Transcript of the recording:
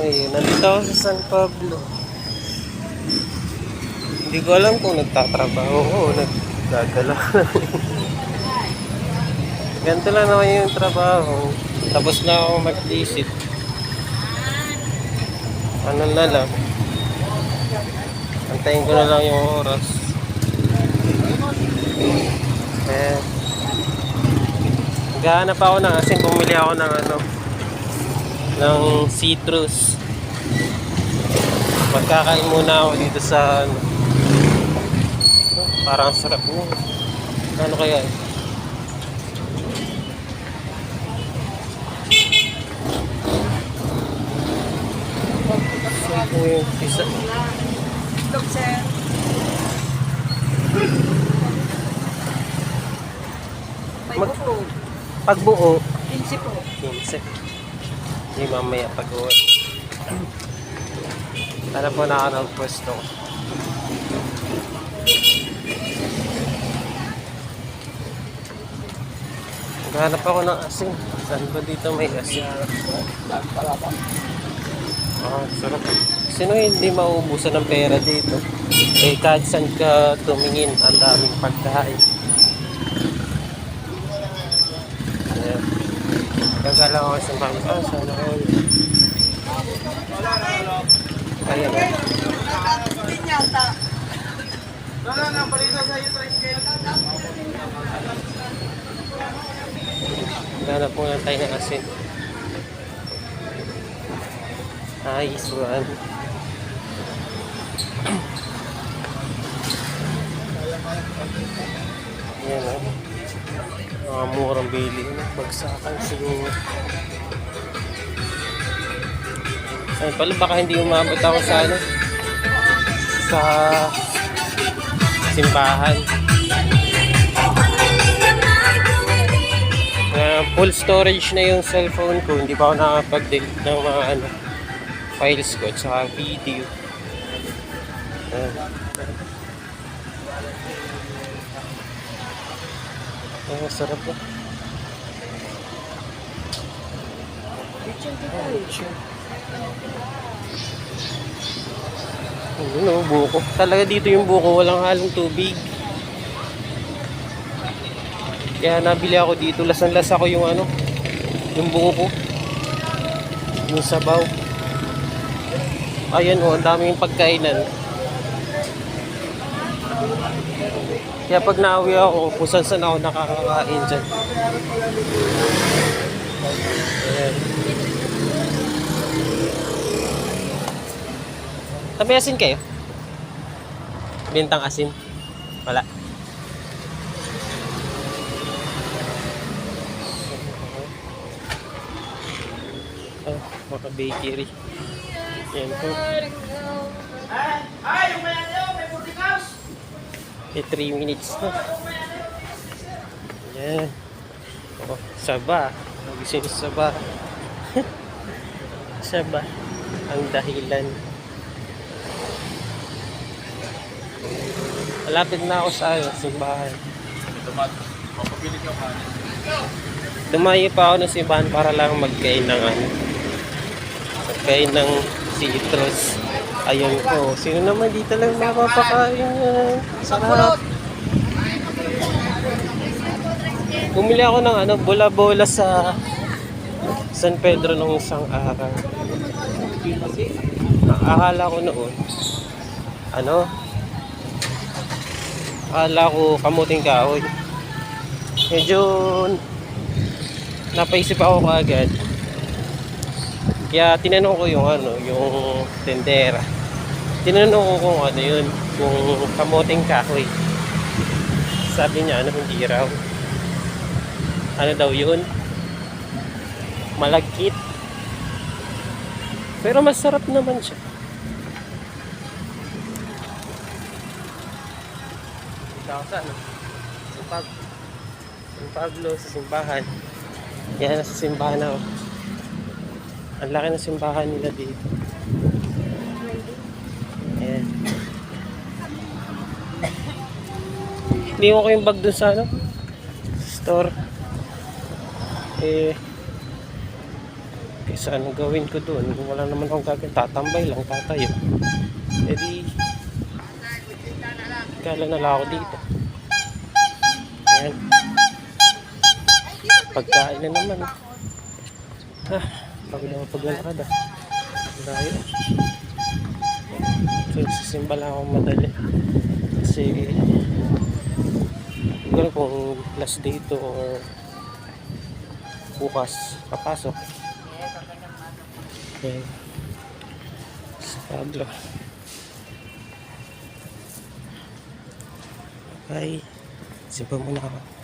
Ayun, nandito ako sa San Pablo. Hindi ko alam kung nagtatrabaho o nagdadala. Ganito lang naman yung trabaho. Tapos na ako mag-visit. Ano na lang. Antayin ko na lang yung oras. Eh, naghahanap ako ng asin. Bumili ako ng ng citrus. Magkakain muna ako dito sa parang sarap mo. Ano kaya? Sarap mo yung pizza. Stop, sir. Pagbuo 15 po. 15. Hindi mamaya pag-uwi. Alam po na ako ng pwesto. Naghanap ako ng asin. Saan ba dito may asin? Sarap. Sino hindi mauubusan ng pera dito? Eh, kahit saan ka tumingin, ang daming pagkain. Ayan. Gagala ako sa mga sana all. Ayan. Ganap po lang tayo ng asin. Nice one. Ayan o. Mga murang bili. Bagsakan siguro. Ay pala, baka hindi umabot ako sa sa simbahan. Full storage na yung cellphone ko. Hindi pa ako nakapag-delete ng mga files ko at saka video. Sarap po. Ayun, buko. Talaga dito yung buko, walang halong tubig. Kaya nabili ako dito, lasan-lasa ko yung yung buko ko. Yung sabaw. Ayan ang daming pagkainan. Kaya pag nauwi ako, kung saan ako nakakakain dyan. Ayan. Tabi asin kayo? Bintang asin? Wala. Mga bakery. Yan po. Eh, 3 minutes na. Yan. Oh, saba. Nagising saba. Saba. Ang dahilan. Malapit na ako sa simbahan. Dumayo pa ako ng simbahan para lang magkain ng magkain ng citrus. Ayun po. Sino naman dito lang mapapakain yan? Sarap. Bumili ako ng bola-bola sa San Pedro nung isang araw. Akala ko noon akala ko kamuting kahoy. Medyo napaisip ako kaagad. Kaya tinanong ko yung yung tendera. Tinanong ko kung yun, kung kamuting kahoy. Sabi niya hindi raw. Daw yun? Malagkit. Pero masarap naman siya. Ito sa San Pablo, sa simbahan. Yan, nasa simbahan ako. Ang laki ng simbahan nila dito. Ayan. Iniwan ko yung bag dun sa store. Kaysa anong gawin ko doon, kung wala naman akong gagawin, tatambay lang, tatayo. E di, kala na lang ako dito. Ayan. Pagkain na naman. Pagod ako paglalakad Layo. So, nagsisimba lang ako madali. Kasi, hindi ko alam kung last day to or bukas papasok. Okay. Sa Pablo. Bye. Simpa muna ako.